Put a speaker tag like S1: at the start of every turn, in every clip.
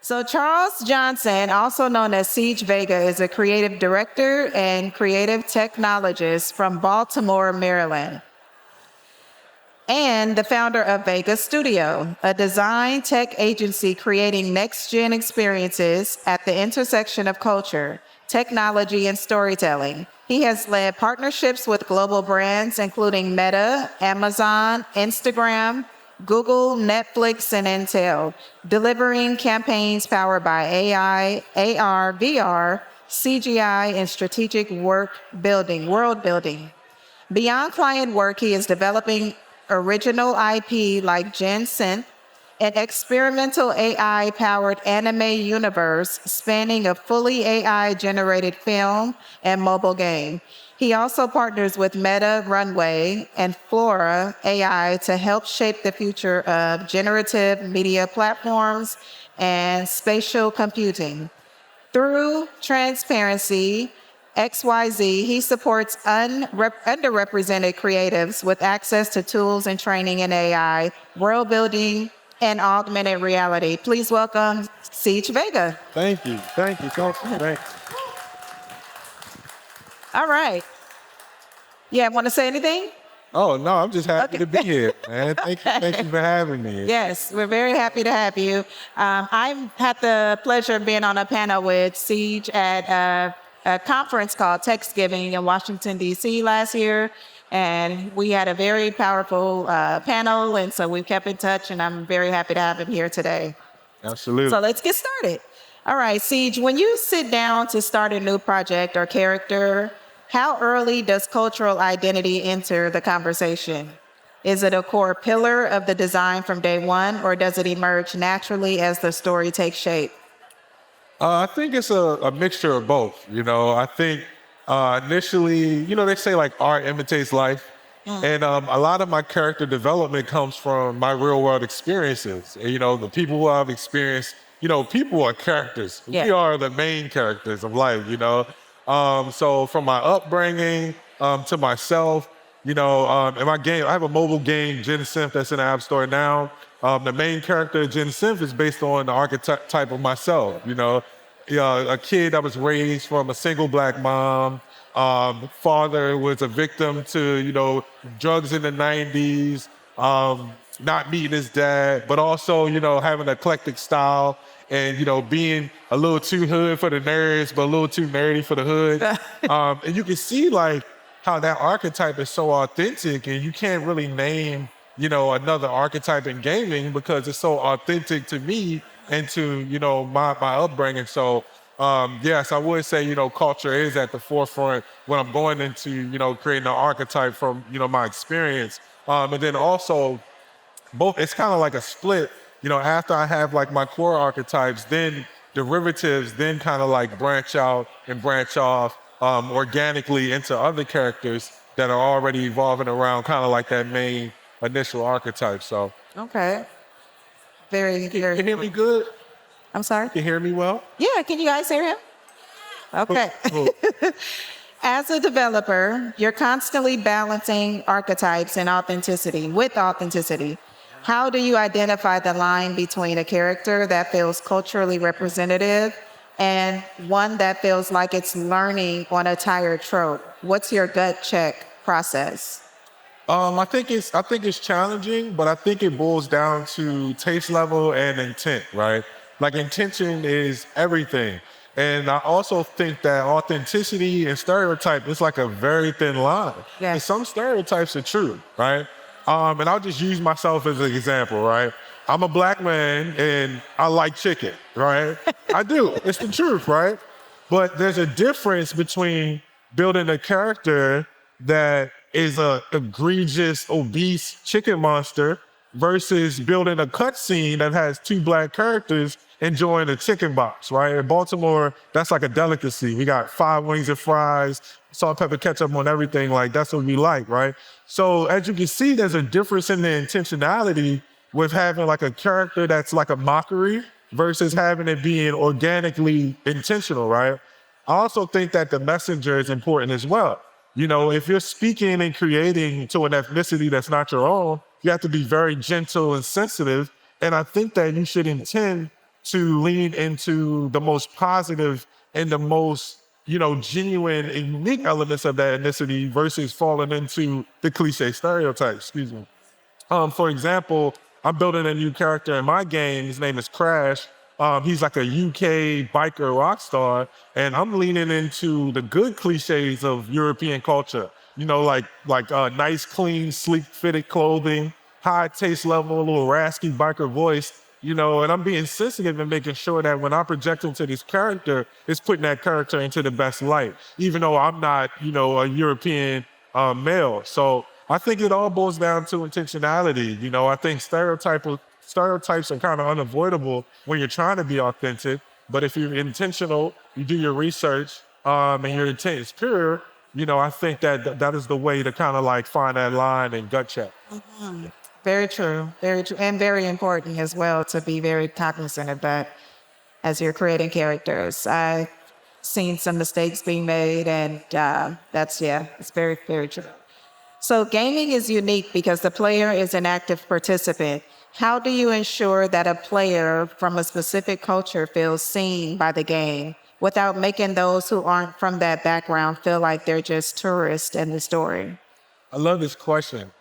S1: So Charles Johnson, also known as Ceej Vega, is a creative director and creative technologist from Baltimore, Maryland, and the founder of Vega Studio, a design tech agency creating next-gen experiences at the intersection of culture, technology, and storytelling. He has led partnerships with global brands including Meta, Amazon, Instagram, Google, Netflix, and Intel, delivering campaigns powered by AI, AR, VR, CGI, and strategic world building. Beyond client work, he is developing original IP like Gen Synth, an experimental AI-powered anime universe spanning a fully AI-generated film and mobile game. He also partners with Meta, Runway, and Flora AI to help shape the future of generative media platforms and spatial computing. Through transparency, XYZ, he supports underrepresented creatives with access to tools and training in AI, world building, and augmented reality. Please welcome Ceej Vega.
S2: Thank you. Thank you. Thanks.
S1: All right. Yeah, want to say anything?
S2: Oh, no, I'm just happy to be here, man. Thank you for having me.
S1: Yes, we're very happy to have you. I've had the pleasure of being on a panel with Ceej at a conference called Textgiving in Washington, D.C. last year. And we had a very powerful panel, and so we kept in touch, and I'm very happy to have him here today.
S2: Absolutely.
S1: So let's get started. All right, Ceej, when you sit down to start a new project or character, how early does cultural identity enter the conversation? Is it a core pillar of the design from day one, or does it emerge naturally as the story takes shape?
S2: I think it's a mixture of both. I think initially, they say like art imitates life. And a lot of my character development comes from my real world experiences. And, the people who I've experienced, people are characters.
S1: Yeah.
S2: We are the main characters of life, So from my upbringing to myself, in my game, I have a mobile game, Gen Synth, that's in the App Store now. The main character of Gen Synth is based on the archetype of myself, a kid that was raised from a single black mom. Father was a victim to, drugs in the 90s, not meeting his dad, but also, having an eclectic style and, being a little too hood for the nerds, but a little too nerdy for the hood. And you can see like how that archetype is so authentic, and you can't really name, another archetype in gaming because it's so authentic to me and to, my upbringing. So, yes, I would say, culture is at the forefront when I'm going into, creating an archetype from, my experience. And then also both, it's kind of like a split, after I have like my core archetypes, then derivatives then kind of like branch out and branch off organically into other characters that are already evolving around kind of like that main initial archetype. So.
S1: Okay. Very.
S2: Can you hear me good?
S1: I'm sorry?
S2: Can you hear me well?
S1: Yeah, can you guys hear him? Okay.
S2: Cool.
S1: As a developer, you're constantly balancing archetypes and authenticity. How do you identify the line between a character that feels culturally representative and one that feels like it's learning on a tired trope? What's your gut check process?
S2: I think it's challenging, but I think it boils down to taste level and intent, right? Like intention is everything. And I also think that authenticity and stereotype is like a very thin line.
S1: Yeah.
S2: And some stereotypes are true, right? And I'll just use myself as an example, right? I'm a black man and I like chicken, right? I do, it's the truth, right? But there's a difference between building a character that is a egregious, obese chicken monster versus building a cutscene that has two black characters enjoying a chicken box, right? In Baltimore, that's like a delicacy. We got 5 wings and fries, salt, pepper, ketchup on everything. Like, that's what we like, right? So as you can see, there's a difference in the intentionality with having like a character that's like a mockery versus having it being organically intentional, right? I also think that the messenger is important as well. If you're speaking and creating to an ethnicity that's not your own, you have to be very gentle and sensitive. And I think that you should intend to lean into the most positive and the most, genuine and unique elements of that ethnicity versus falling into the cliche stereotypes. Excuse me. For example, I'm building a new character in my game. His name is Crash. He's like a UK biker rock star, and I'm leaning into the good cliches of European culture. Like nice, clean, sleek fitted clothing, high taste level, a little raspy biker voice. And I'm being sensitive and making sure that when I project into this character, it's putting that character into the best light, even though I'm not, a European male. So I think it all boils down to intentionality. I think stereotypes are kind of unavoidable when you're trying to be authentic. But if you're intentional, you do your research, and your intent is pure, I think that is the way to kind of like find that line and gut check.
S1: Very true, and very important as well to be very cognizant of that as you're creating characters. I've seen some mistakes being made, and it's very, very true. So gaming is unique because the player is an active participant. How do you ensure that a player from a specific culture feels seen by the game without making those who aren't from that background feel like they're just tourists in the story?
S2: I love this question.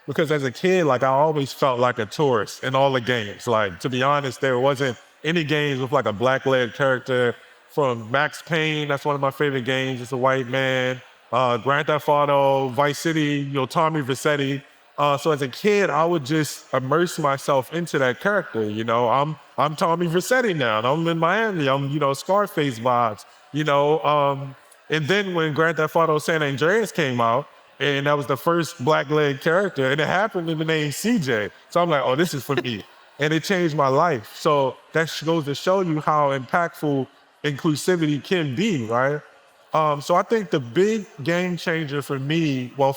S2: Because as a kid, like I always felt like a tourist in all the games. Like, to be honest, there wasn't any games with like a black-led character. From Max Payne, that's one of my favorite games. It's a white man. Grand Theft Auto, Vice City, Tommy Vercetti. So as a kid, I would just immerse myself into that character. I'm Tommy Vercetti now, and I'm in Miami. I'm, Scarface vibes. And then when Grand Theft Auto San Andreas came out, and that was the first black-led character, and it happened in the name Ceej. So I'm like, oh, this is for me. And it changed my life. So that goes to show you how impactful inclusivity can be, right? So I think the big game changer for me, well,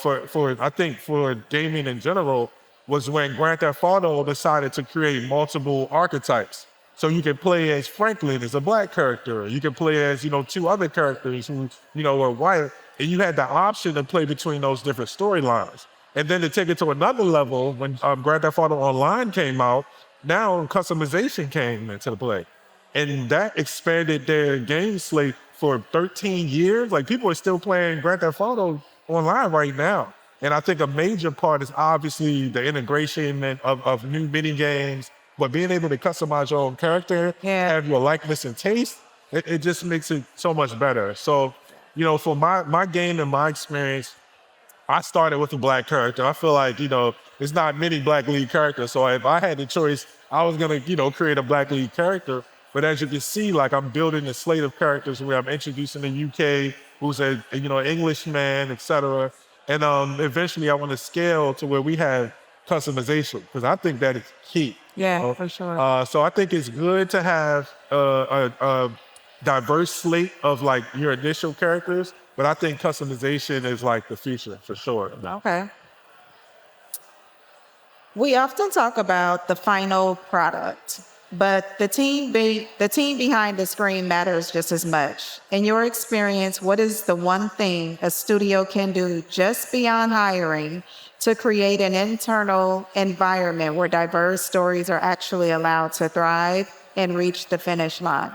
S2: I think for gaming in general, was when Grand Theft Auto decided to create multiple archetypes. So you can play as Franklin as a black character. You can play as, two other characters who, are white. And you had the option to play between those different storylines. And then to take it to another level, when Grand Theft Auto Online came out, now customization came into play. And that expanded their game slate for 13 years. Like, people are still playing Grand Theft Auto Online right now. And I think a major part is obviously the integration of new mini games, but being able to customize your own character, have your likeness and taste, it just makes it so much better. So, for my game and my experience, I started with a black character. I feel like, there's not many black lead characters. So if I had the choice, I was gonna, create a black lead character. But as you can see, like, I'm building a slate of characters where I'm introducing the UK, who's an Englishman, etc. And eventually I want to scale to where we have customization, because I think that is key.
S1: For sure.
S2: So I think it's good to have a diverse slate of like your initial characters, but I think customization is like the future for sure.
S1: Okay. We often talk about the final product, but the team behind the screen matters just as much. In your experience, what is the one thing a studio can do just beyond hiring to create an internal environment where diverse stories are actually allowed to thrive and reach the finish line?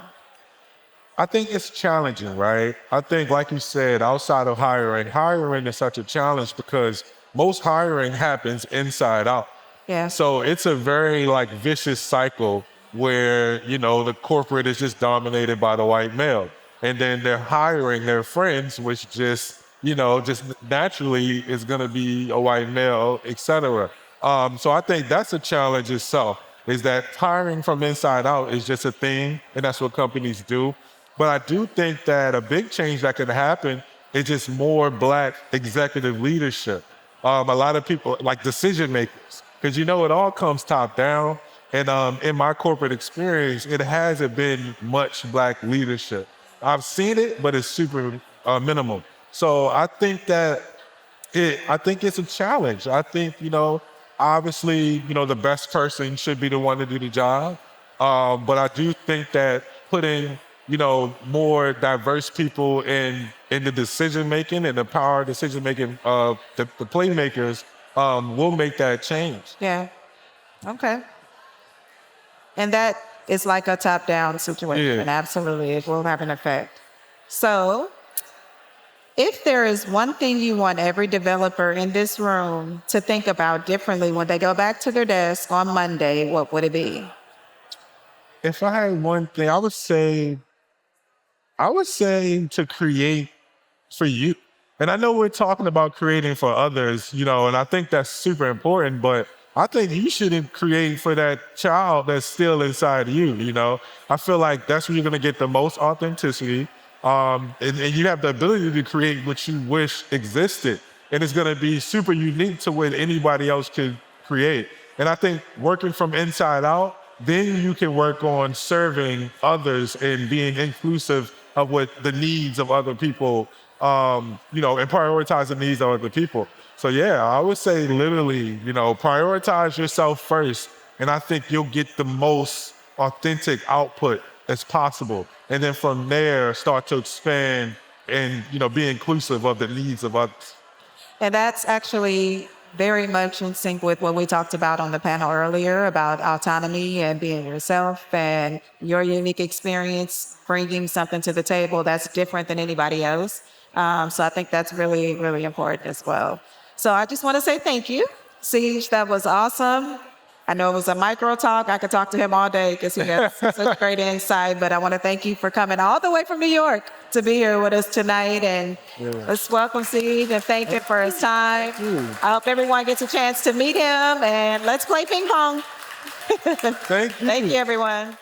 S2: I think it's challenging, right? I think, like you said, outside of hiring is such a challenge because most hiring happens inside out.
S1: Yeah.
S2: So it's a very like vicious cycle where, the corporate is just dominated by the white male. And then they're hiring their friends, which just naturally is gonna be a white male, etc. So I think that's a challenge itself, is that hiring from inside out is just a thing, and that's what companies do. But I do think that a big change that can happen is just more black executive leadership. A lot of people, like decision makers, because it all comes top down. And in my corporate experience, it hasn't been much black leadership. I've seen it, but it's super minimal. So I think it's a challenge. I think, obviously, the best person should be the one to do the job. But I do think that putting, more diverse people in the decision making and the power decision making of the playmakers will make that change.
S1: Yeah. Okay. And that it's like a top-down situation.
S2: Yeah.
S1: Absolutely, it will have an effect. So, if there is one thing you want every developer in this room to think about differently when they go back to their desk on Monday, what would it be?
S2: If I had one thing, I would say to create for you. And I know we're talking about creating for others, and I think that's super important, but I think you shouldn't create for that child that's still inside you. I feel like that's where you're gonna get the most authenticity. And you have the ability to create what you wish existed. And it's gonna be super unique to what anybody else could create. And I think working from inside out, then you can work on serving others and being inclusive of what the needs of other people, and prioritize the needs of other people. So yeah, I would say literally, prioritize yourself first, and I think you'll get the most authentic output as possible. And then from there, start to expand and be inclusive of the needs of others.
S1: And that's actually very much in sync with what we talked about on the panel earlier about autonomy and being yourself and your unique experience, bringing something to the table that's different than anybody else. So I think that's really, really important as well. So I just want to say thank you, Ceej. That was awesome. I know it was a micro talk. I could talk to him all day because he has such great insight. But I want to thank you for coming all the way from New York to be here with us tonight. And let's welcome Ceej and thank him for his time. I hope everyone gets a chance to meet him. And let's play ping pong.
S2: Thank you.
S1: Thank you, everyone.